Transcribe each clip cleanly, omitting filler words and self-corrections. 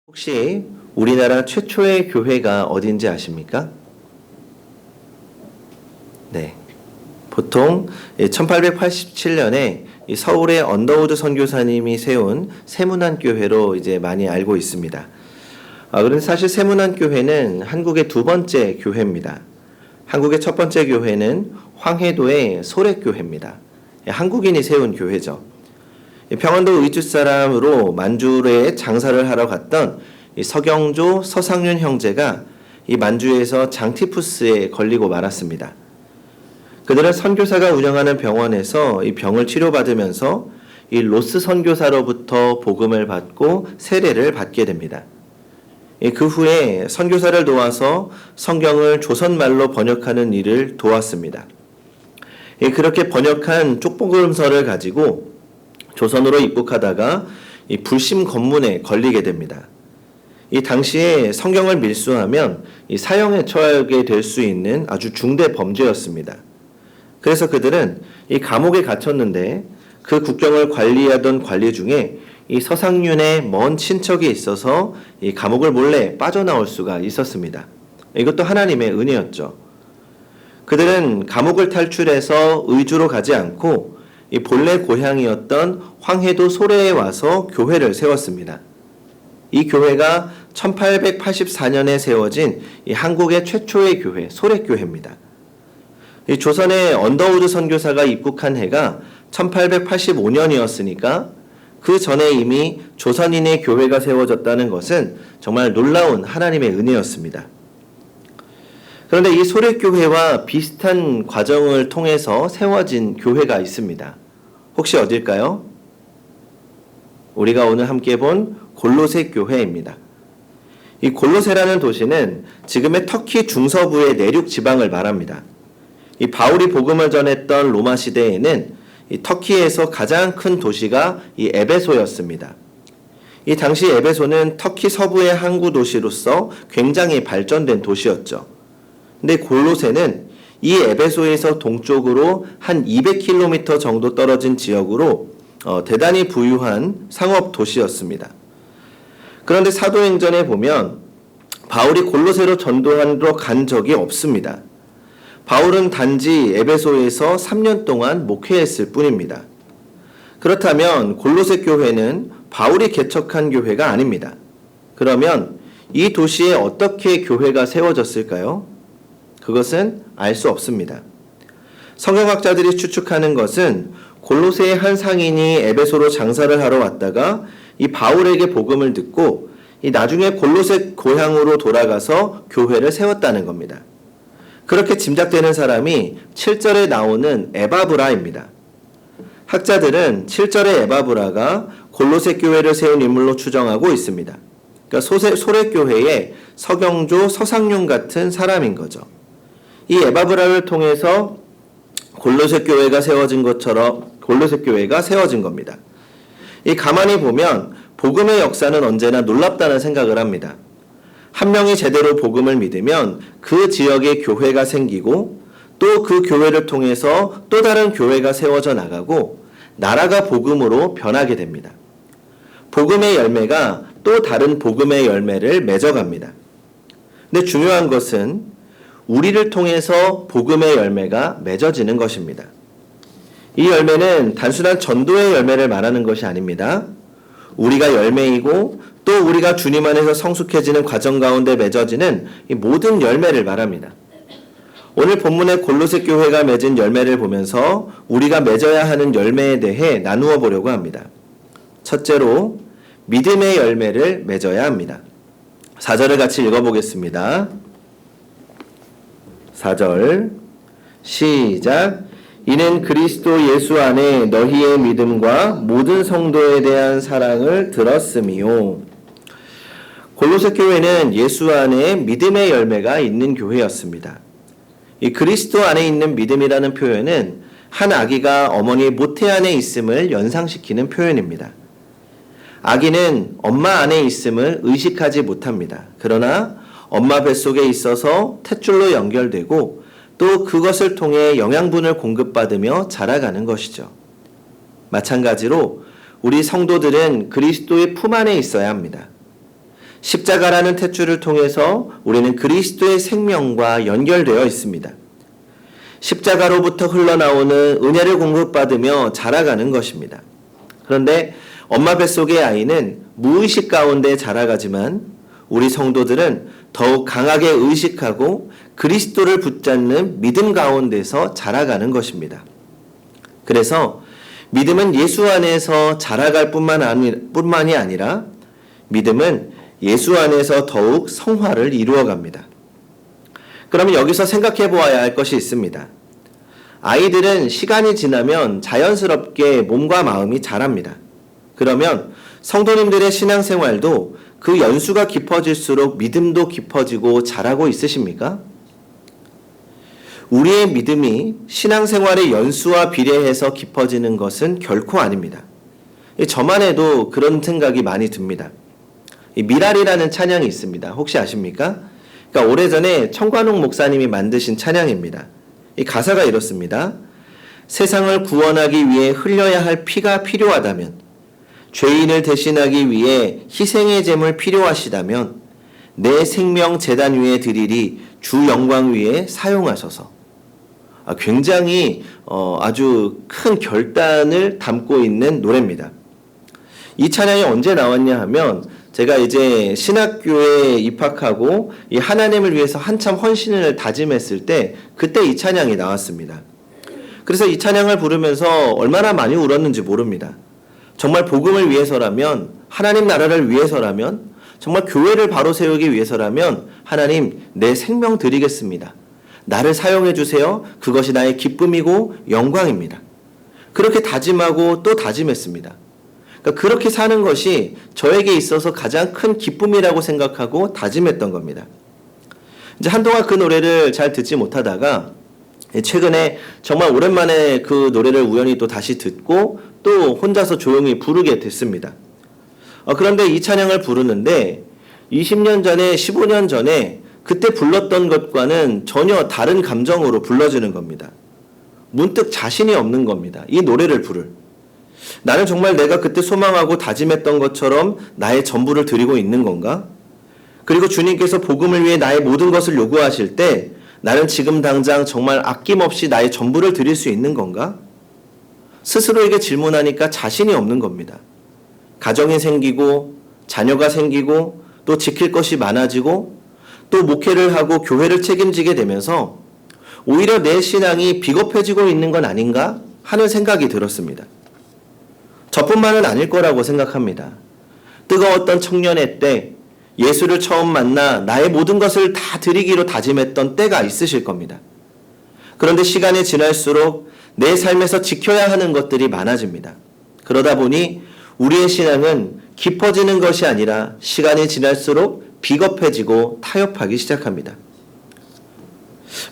혹시 우리나라 최초의 교회가 어딘지 아십니까? 네. 보통 1887년에 서울의 언더우드 선교사님이 세운 세문안교회로 이제 많이 알고 있습니다. 그런데 사실 세문안교회는 한국의 두 번째 교회입니다. 한국의 첫 번째 교회는 황해도의 소래교회입니다. 한국인이 세운 교회죠. 평안도 의주 사람으로 만주에 장사를 하러 갔던 서경조, 서상윤 형제가 이 만주에서 장티푸스에 걸리고 말았습니다. 그들은 선교사가 운영하는 병원에서 이 병을 치료받으면서 이 로스 선교사로부터 복음을 받고 세례를 받게 됩니다. 그 후에 선교사를 도와서 성경을 조선말로 번역하는 일을 도왔습니다. 그렇게 번역한 쪽복음서를 가지고 조선으로 입국하다가 이 불심 검문에 걸리게 됩니다. 이 당시에 성경을 밀수하면 이 사형에 처하게 될 수 있는 아주 중대 범죄였습니다. 그래서 그들은 이 감옥에 갇혔는데 그 국경을 관리하던 관리 중에 이 서상윤의 먼 친척이 있어서 이 감옥을 몰래 빠져나올 수가 있었습니다. 이것도 하나님의 은혜였죠. 그들은 감옥을 탈출해서 의주로 가지 않고 이 본래 고향이었던 황해도 소래에 와서 교회를 세웠습니다. 이 교회가 1884년에 세워진 이 한국의 최초의 교회, 소래교회입니다. 이 조선의 언더우드 선교사가 입국한 해가 1885년이었으니까 그 전에 이미 조선인의 교회가 세워졌다는 것은 정말 놀라운 하나님의 은혜였습니다. 그런데 이 소래교회와 비슷한 과정을 통해서 세워진 교회가 있습니다. 혹시 어딜까요? 우리가 오늘 함께 본 골로새 교회입니다. 이 골로새라는 도시는 지금의 터키 중서부의 내륙 지방을 말합니다. 이 바울이 복음을 전했던 로마 시대에는 이 터키에서 가장 큰 도시가 이 에베소였습니다. 이 당시 에베소는 터키 서부의 항구 도시로서 굉장히 발전된 도시였죠. 근데 골로새는 이 에베소에서 동쪽으로 한 200km 정도 떨어진 지역으로 대단히 부유한 상업 도시였습니다. 그런데 사도행전에 보면 바울이 골로새로 전도하러 간 적이 없습니다. 바울은 단지 에베소에서 3년 동안 목회했을 뿐입니다. 그렇다면 골로새 교회는 바울이 개척한 교회가 아닙니다. 그러면 이 도시에 어떻게 교회가 세워졌을까요? 그것은 알 수 없습니다. 성경학자들이 추측하는 것은 골로새의 한 상인이 에베소로 장사를 하러 왔다가 이 바울에게 복음을 듣고 이 나중에 골로새 고향으로 돌아가서 교회를 세웠다는 겁니다. 그렇게 짐작되는 사람이 7절에 나오는 에바브라입니다. 학자들은 7절의 에바브라가 골로새 교회를 세운 인물로 추정하고 있습니다. 그러니까 소래교회의 서경조, 서상윤 같은 사람인 거죠. 이 에바브라를 통해서 골로새 교회가 세워진 것처럼 골로새 교회가 세워진 겁니다. 이 가만히 보면 복음의 역사는 언제나 놀랍다는 생각을 합니다. 한 명이 제대로 복음을 믿으면 그 지역에 교회가 생기고 또 그 교회를 통해서 또 다른 교회가 세워져 나가고 나라가 복음으로 변하게 됩니다. 복음의 열매가 또 다른 복음의 열매를 맺어갑니다. 근데 중요한 것은 우리를 통해서 복음의 열매가 맺어지는 것입니다. 이 열매는 단순한 전도의 열매를 말하는 것이 아닙니다. 우리가 열매이고 또 우리가 주님 안에서 성숙해지는 과정 가운데 맺어지는 이 모든 열매를 말합니다. 오늘 본문의 골로새 교회가 맺은 열매를 보면서 우리가 맺어야 하는 열매에 대해 나누어 보려고 합니다. 첫째로 믿음의 열매를 맺어야 합니다. 4절을 같이 읽어보겠습니다. 4절 시작. 이는 그리스도 예수 안에 너희의 믿음과 모든 성도에 대한 사랑을 들었음이요. 골로새 교회는 예수 안에 믿음의 열매가 있는 교회였습니다. 이 그리스도 안에 있는 믿음이라는 표현은 한 아기가 어머니 모태 안에 있음을 연상시키는 표현입니다. 아기는 엄마 안에 있음을 의식하지 못합니다. 그러나 엄마 뱃속에 있어서 탯줄로 연결되고 또 그것을 통해 영양분을 공급받으며 자라가는 것이죠. 마찬가지로 우리 성도들은 그리스도의 품 안에 있어야 합니다. 십자가라는 탯줄을 통해서 우리는 그리스도의 생명과 연결되어 있습니다. 십자가로부터 흘러나오는 은혜를 공급받으며 자라가는 것입니다. 그런데 엄마 뱃속의 아이는 무의식 가운데 자라가지만 우리 성도들은 더욱 강하게 의식하고 그리스도를 붙잡는 믿음 가운데서 자라가는 것입니다. 그래서 믿음은 예수 안에서 자라갈 뿐만이 아니라 믿음은 예수 안에서 더욱 성화를 이루어갑니다. 그러면 여기서 생각해 보아야 할 것이 있습니다. 아이들은 시간이 지나면 자연스럽게 몸과 마음이 자랍니다. 그러면 성도님들의 신앙생활도 그 연수가 깊어질수록 믿음도 깊어지고 자라고 있으십니까? 우리의 믿음이 신앙생활의 연수와 비례해서 깊어지는 것은 결코 아닙니다. 저만 해도 그런 생각이 많이 듭니다. 미랄이라는 찬양이 있습니다. 혹시 아십니까? 그러니까 오래전에 청관홍 목사님이 만드신 찬양입니다. 이 가사가 이렇습니다. 세상을 구원하기 위해 흘려야 할 피가 필요하다면, 죄인을 대신하기 위해 희생의 제물 필요하시다면 내 생명 제단 위에 드리리 주 영광 위에 사용하소서. 굉장히 아주 큰 결단을 담고 있는 노래입니다. 이 찬양이 언제 나왔냐 하면 제가 이제 신학교에 입학하고 이 하나님을 위해서 한참 헌신을 다짐했을 때 그때 이 찬양이 나왔습니다. 그래서 이 찬양을 부르면서 얼마나 많이 울었는지 모릅니다. 정말 복음을 위해서라면, 하나님 나라를 위해서라면, 정말 교회를 바로 세우기 위해서라면 하나님 내 생명 드리겠습니다. 나를 사용해 주세요. 그것이 나의 기쁨이고 영광입니다. 그렇게 다짐하고 또 다짐했습니다. 그러니까 그렇게 사는 것이 저에게 있어서 가장 큰 기쁨이라고 생각하고 다짐했던 겁니다. 이제 한동안 그 노래를 잘 듣지 못하다가 최근에 정말 오랜만에 그 노래를 우연히 또 다시 듣고 또 혼자서 조용히 부르게 됐습니다. 그런데 이 찬양을 부르는데 20년 전에 15년 전에 그때 불렀던 것과는 전혀 다른 감정으로 불러지는 겁니다. 문득 자신이 없는 겁니다. 이 노래를 부를. 나는 정말 내가 그때 소망하고 다짐했던 것처럼 나의 전부를 드리고 있는 건가? 그리고 주님께서 복음을 위해 나의 모든 것을 요구하실 때 나는 지금 당장 정말 아낌없이 나의 전부를 드릴 수 있는 건가? 스스로에게 질문하니까 자신이 없는 겁니다. 가정이 생기고 자녀가 생기고 또 지킬 것이 많아지고 또 목회를 하고 교회를 책임지게 되면서 오히려 내 신앙이 비겁해지고 있는 건 아닌가 하는 생각이 들었습니다. 저뿐만은 아닐 거라고 생각합니다. 뜨거웠던 청년의 때 예수를 처음 만나 나의 모든 것을 다 드리기로 다짐했던 때가 있으실 겁니다. 그런데 시간이 지날수록 내 삶에서 지켜야 하는 것들이 많아집니다. 그러다 보니 우리의 신앙은 깊어지는 것이 아니라 시간이 지날수록 비겁해지고 타협하기 시작합니다.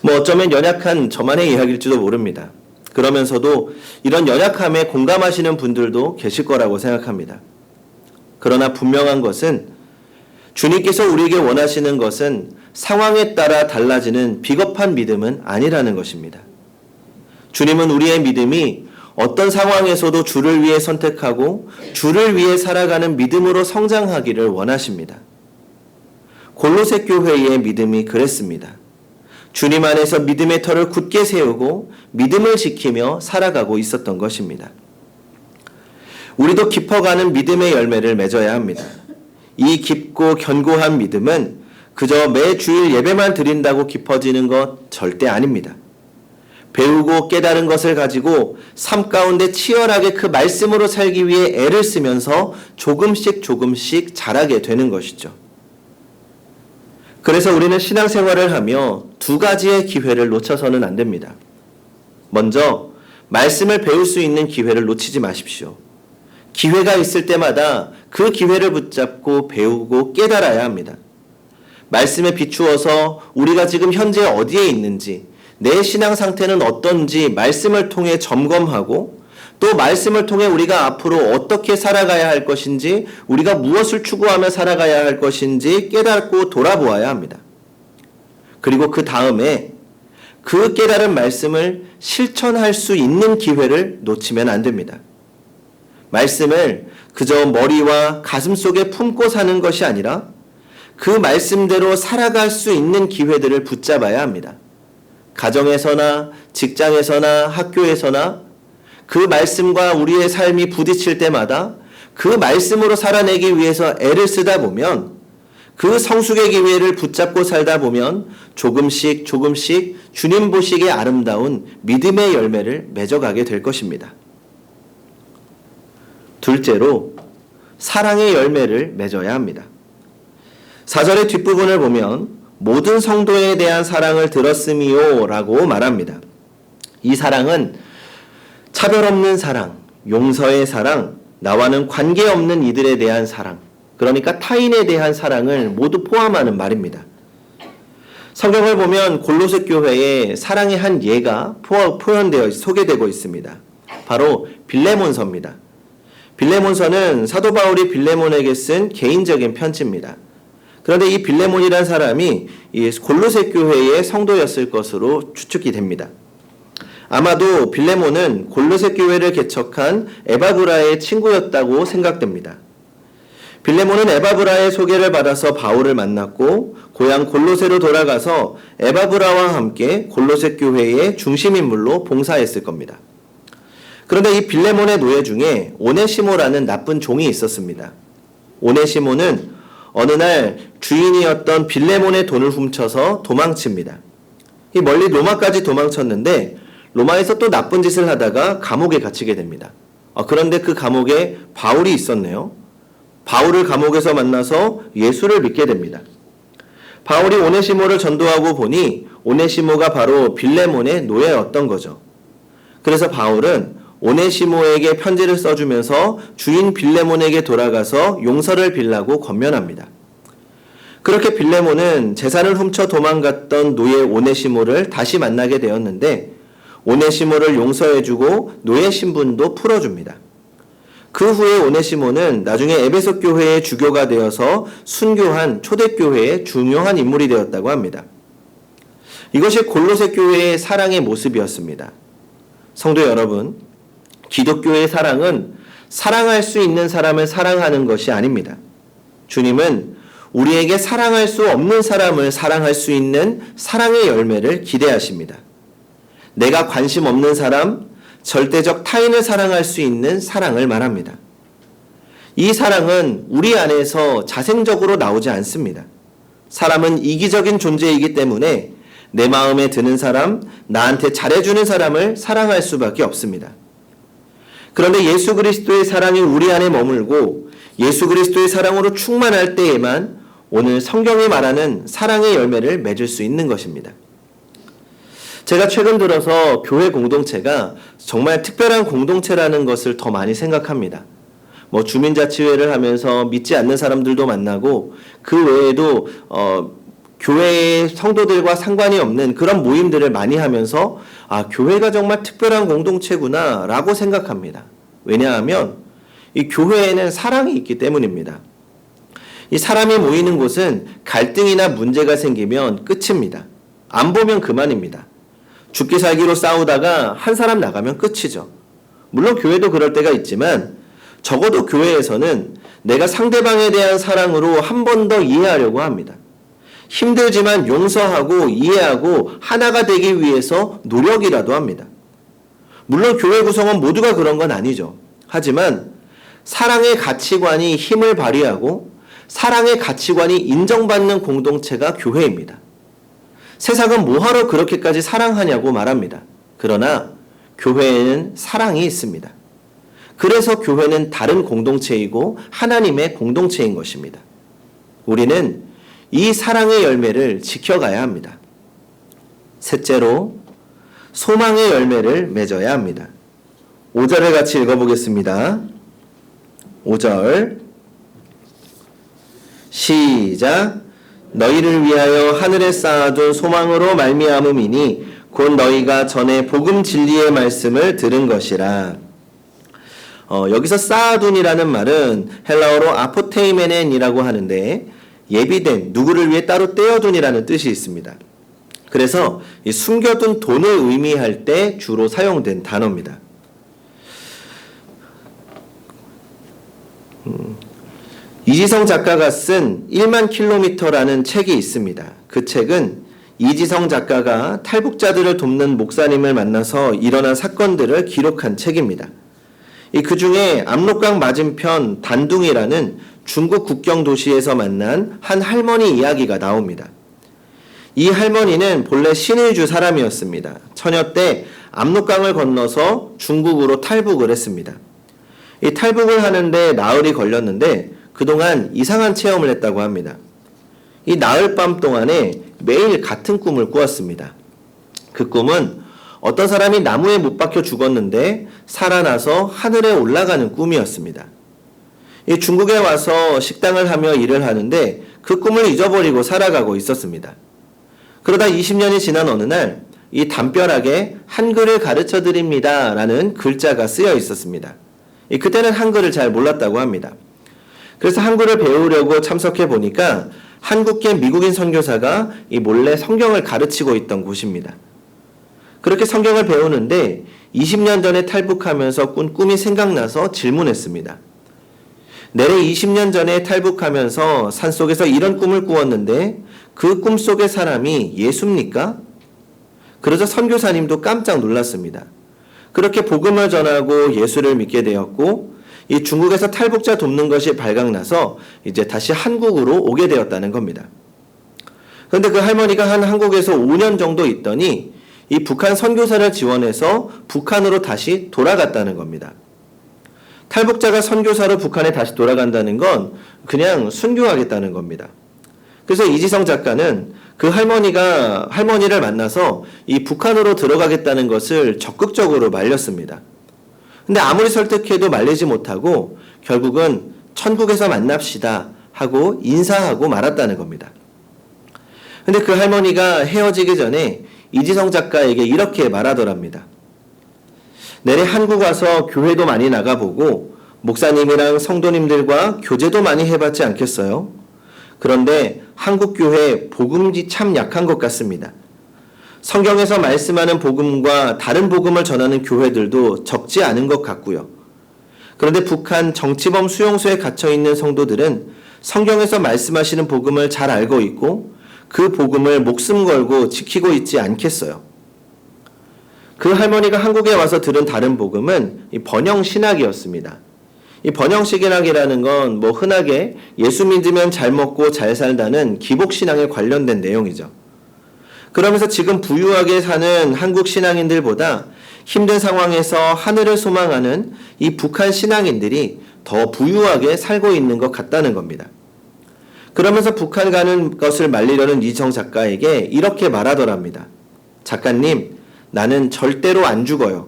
어쩌면 연약한 저만의 이야기일지도 모릅니다. 그러면서도 이런 연약함에 공감하시는 분들도 계실 거라고 생각합니다. 그러나 분명한 것은 주님께서 우리에게 원하시는 것은 상황에 따라 달라지는 비겁한 믿음은 아니라는 것입니다. 주님은 우리의 믿음이 어떤 상황에서도 주를 위해 선택하고 주를 위해 살아가는 믿음으로 성장하기를 원하십니다. 골로새 교회의 믿음이 그랬습니다. 주님 안에서 믿음의 터를 굳게 세우고 믿음을 지키며 살아가고 있었던 것입니다. 우리도 깊어가는 믿음의 열매를 맺어야 합니다. 이 깊고 견고한 믿음은 그저 매 주일 예배만 드린다고 깊어지는 것 절대 아닙니다. 배우고 깨달은 것을 가지고 삶 가운데 치열하게 그 말씀으로 살기 위해 애를 쓰면서 조금씩 자라게 되는 것이죠. 그래서 우리는 신앙생활을 하며 두 가지의 기회를 놓쳐서는 안 됩니다. 먼저 말씀을 배울 수 있는 기회를 놓치지 마십시오. 기회가 있을 때마다 그 기회를 붙잡고 배우고 깨달아야 합니다. 말씀에 비추어서 우리가 지금 현재 어디에 있는지, 내 신앙 상태는 어떤지 말씀을 통해 점검하고 또 말씀을 통해 우리가 앞으로 어떻게 살아가야 할 것인지, 우리가 무엇을 추구하며 살아가야 할 것인지 깨닫고 돌아보아야 합니다. 그리고 그 다음에 그 깨달은 말씀을 실천할 수 있는 기회를 놓치면 안 됩니다. 말씀을 그저 머리와 가슴 속에 품고 사는 것이 아니라 그 말씀대로 살아갈 수 있는 기회들을 붙잡아야 합니다. 가정에서나 직장에서나 학교에서나 그 말씀과 우리의 삶이 부딪힐 때마다 그 말씀으로 살아내기 위해서 애를 쓰다 보면, 그 성숙의 기회를 붙잡고 살다 보면 조금씩 주님 보시기에 아름다운 믿음의 열매를 맺어가게 될 것입니다. 둘째로, 사랑의 열매를 맺어야 합니다. 4절의 뒷부분을 보면 모든 성도에 대한 사랑을 들었음이요 라고 말합니다. 이 사랑은 차별 없는 사랑, 용서의 사랑, 나와는 관계없는 이들에 대한 사랑, 그러니까 타인에 대한 사랑을 모두 포함하는 말입니다. 성경을 보면 골로새 교회에 사랑의 한 예가 표현되어 소개되고 있습니다. 바로 빌레몬서입니다. 빌레몬서는 사도 바울이 빌레몬에게 쓴 개인적인 편지입니다. 그런데 이 빌레몬이라는 사람이 이 골로새 교회의 성도였을 것으로 추측이 됩니다. 아마도 빌레몬은 골로새 교회를 개척한 에바브라의 친구였다고 생각됩니다. 빌레몬은 에바브라의 소개를 받아서 바울을 만났고 고향 골로새로 돌아가서 에바브라와 함께 골로새 교회의 중심인물로 봉사했을 겁니다. 그런데 이 빌레몬의 노예 중에 오네시모라는 나쁜 종이 있었습니다. 오네시모는 어느 날 주인이었던 빌레몬의 돈을 훔쳐서 도망칩니다. 이 멀리 로마까지 도망쳤는데 로마에서 또 나쁜 짓을 하다가 감옥에 갇히게 됩니다. 그런데 그 감옥에 바울이 있었네요. 바울을 감옥에서 만나서 예수를 믿게 됩니다. 바울이 오네시모를 전도하고 보니 오네시모가 바로 빌레몬의 노예였던 거죠. 그래서 바울은 오네시모에게 편지를 써주면서 주인 빌레몬에게 돌아가서 용서를 빌라고 권면합니다. 그렇게 빌레몬은 재산을 훔쳐 도망갔던 노예 오네시모를 다시 만나게 되었는데 오네시모를 용서해주고 노예 신분도 풀어줍니다. 그 후에 오네시모는 나중에 에베소 교회의 주교가 되어서 순교한 초대교회의 중요한 인물이 되었다고 합니다. 이것이 골로새 교회의 사랑의 모습이었습니다. 성도 여러분, 기독교의 사랑은 사랑할 수 있는 사람을 사랑하는 것이 아닙니다. 주님은 우리에게 사랑할 수 없는 사람을 사랑할 수 있는 사랑의 열매를 기대하십니다. 내가 관심 없는 사람, 절대적 타인을 사랑할 수 있는 사랑을 말합니다. 이 사랑은 우리 안에서 자생적으로 나오지 않습니다. 사람은 이기적인 존재이기 때문에 내 마음에 드는 사람, 나한테 잘해주는 사람을 사랑할 수밖에 없습니다. 그런데 예수 그리스도의 사랑이 우리 안에 머물고 예수 그리스도의 사랑으로 충만할 때에만 오늘 성경이 말하는 사랑의 열매를 맺을 수 있는 것입니다. 제가 최근 들어서 교회 공동체가 정말 특별한 공동체라는 것을 더 많이 생각합니다. 주민자치회를 하면서 믿지 않는 사람들도 만나고 그 외에도 교회의 성도들과 상관이 없는 그런 모임들을 많이 하면서 교회가 정말 특별한 공동체구나 라고 생각합니다. 왜냐하면 이 교회에는 사랑이 있기 때문입니다. 이 사람이 모이는 곳은 갈등이나 문제가 생기면 끝입니다. 안 보면 그만입니다. 죽기 살기로 싸우다가 한 사람 나가면 끝이죠. 물론 교회도 그럴 때가 있지만 적어도 교회에서는 내가 상대방에 대한 사랑으로 한 번 더 이해하려고 합니다. 힘들지만 용서하고 이해하고 하나가 되기 위해서 노력이라도 합니다. 물론 교회 구성원 모두가 그런 건 아니죠. 하지만 사랑의 가치관이 힘을 발휘하고 사랑의 가치관이 인정받는 공동체가 교회입니다. 세상은 뭐하러 그렇게까지 사랑하냐고 말합니다. 그러나 교회에는 사랑이 있습니다. 그래서 교회는 다른 공동체이고 하나님의 공동체인 것입니다. 우리는 이 사랑의 열매를 지켜가야 합니다. 셋째로 소망의 열매를 맺어야 합니다. 5절을 같이 읽어보겠습니다. 5절 시작. 너희를 위하여 하늘에 쌓아둔 소망으로 말미암음이니 곧 너희가 전에 복음 진리의 말씀을 들은 것이라. 여기서 쌓아둔이라는 말은 헬라어로 아포테이메넨이라고 하는데 예비된, 누구를 위해 따로 떼어둔이라는 뜻이 있습니다. 그래서 이 숨겨둔 돈을 의미할 때 주로 사용된 단어입니다. 이지성 작가가 쓴 1만 킬로미터라는 책이 있습니다. 그 책은 이지성 작가가 탈북자들을 돕는 목사님을 만나서 일어난 사건들을 기록한 책입니다. 그 중에 압록강 맞은편 단둥이라는 중국 국경 도시에서 만난 한 할머니 이야기가 나옵니다. 이 할머니는 본래 신의주 사람이었습니다. 처녀 때 압록강을 건너서 중국으로 탈북을 했습니다. 이 탈북을 하는데 나흘이 걸렸는데 그동안 이상한 체험을 했다고 합니다. 이 나흘 밤 동안에 매일 같은 꿈을 꾸었습니다. 그 꿈은 어떤 사람이 나무에 못 박혀 죽었는데 살아나서 하늘에 올라가는 꿈이었습니다. 이 중국에 와서 식당을 하며 일을 하는데 그 꿈을 잊어버리고 살아가고 있었습니다. 그러다 20년이 지난 어느 날 이 담벼락에 한글을 가르쳐 드립니다 라는 글자가 쓰여 있었습니다. 그때는 한글을 잘 몰랐다고 합니다. 그래서 한글을 배우려고 참석해 보니까 한국계 미국인 선교사가 이 몰래 성경을 가르치고 있던 곳입니다. 그렇게 성경을 배우는데 20년 전에 탈북하면서 꾼 꿈이 생각나서 질문했습니다. 내래 20년 전에 탈북하면서 산속에서 이런 꿈을 꾸었는데 그 꿈 속의 사람이 예수입니까? 그러자 선교사님도 깜짝 놀랐습니다. 그렇게 복음을 전하고 예수를 믿게 되었고 이 중국에서 탈북자 돕는 것이 발각나서 이제 다시 한국으로 오게 되었다는 겁니다. 그런데 그 할머니가 한국에서 5년 정도 있더니 이 북한 선교사를 지원해서 북한으로 다시 돌아갔다는 겁니다. 탈북자가 선교사로 북한에 다시 돌아간다는 건 그냥 순교하겠다는 겁니다. 그래서 이지성 작가는 그 할머니를 만나서 이 북한으로 들어가겠다는 것을 적극적으로 말렸습니다. 근데 아무리 설득해도 말리지 못하고 결국은 천국에서 만납시다 하고 인사하고 말았다는 겁니다. 근데 그 할머니가 헤어지기 전에 이지성 작가에게 이렇게 말하더랍니다. 내래 한국 와서 교회도 많이 나가보고 목사님이랑 성도님들과 교제도 많이 해봤지 않겠어요? 그런데 한국 교회 복음이 참 약한 것 같습니다. 성경에서 말씀하는 복음과 다른 복음을 전하는 교회들도 적지 않은 것 같고요. 그런데 북한 정치범 수용소에 갇혀있는 성도들은 성경에서 말씀하시는 복음을 잘 알고 있고 그 복음을 목숨 걸고 지키고 있지 않겠어요. 그 할머니가 한국에 와서 들은 다른 복음은 이 번영신학이었습니다. 이 번영신학이라는 건 흔하게 예수 믿으면 잘 먹고 잘 살다는 기복신앙에 관련된 내용이죠. 그러면서 지금 부유하게 사는 한국 신앙인들보다 힘든 상황에서 하늘을 소망하는 이 북한 신앙인들이 더 부유하게 살고 있는 것 같다는 겁니다. 그러면서 북한 가는 것을 말리려는 이지성 작가에게 이렇게 말하더랍니다. 작가님, 나는 절대로 안 죽어요.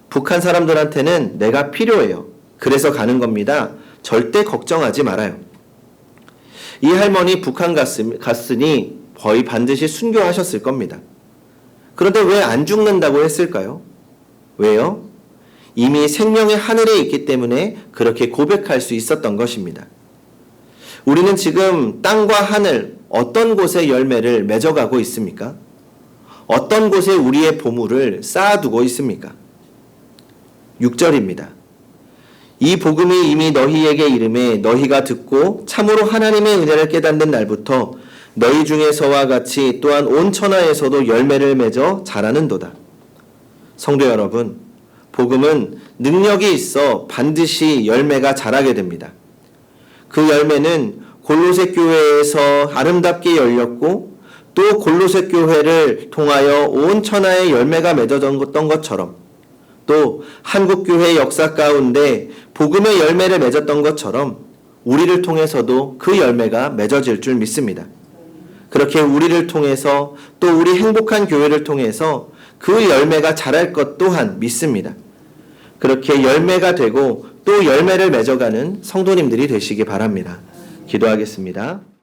북한 사람들한테는 내가 필요해요. 그래서 가는 겁니다. 절대 걱정하지 말아요. 이 할머니 북한 갔으니 거의 반드시 순교하셨을 겁니다. 그런데 왜 안 죽는다고 했을까요? 왜요? 이미 생명의 하늘에 있기 때문에 그렇게 고백할 수 있었던 것입니다. 우리는 지금 땅과 하늘 어떤 곳에 열매를 맺어가고 있습니까? 어떤 곳에 우리의 보물을 쌓아두고 있습니까? 6절입니다. 이 복음이 이미 너희에게 이름에 너희가 듣고 참으로 하나님의 은혜를 깨닫는 날부터 너희 중에서와 같이 또한 온 천하에서도 열매를 맺어 자라는도다. 성도 여러분, 복음은 능력이 있어 반드시 열매가 자라게 됩니다. 그 열매는 골로새 교회에서 아름답게 열렸고 또 골로새 교회를 통하여 온 천하에 열매가 맺어졌던 것처럼 또 한국교회 역사 가운데 복음의 열매를 맺었던 것처럼 우리를 통해서도 그 열매가 맺어질 줄 믿습니다. 그렇게 우리를 통해서 또 우리 행복한 교회를 통해서 그 열매가 자랄 것 또한 믿습니다. 그렇게 열매가 되고 또 열매를 맺어가는 성도님들이 되시기 바랍니다. 기도하겠습니다.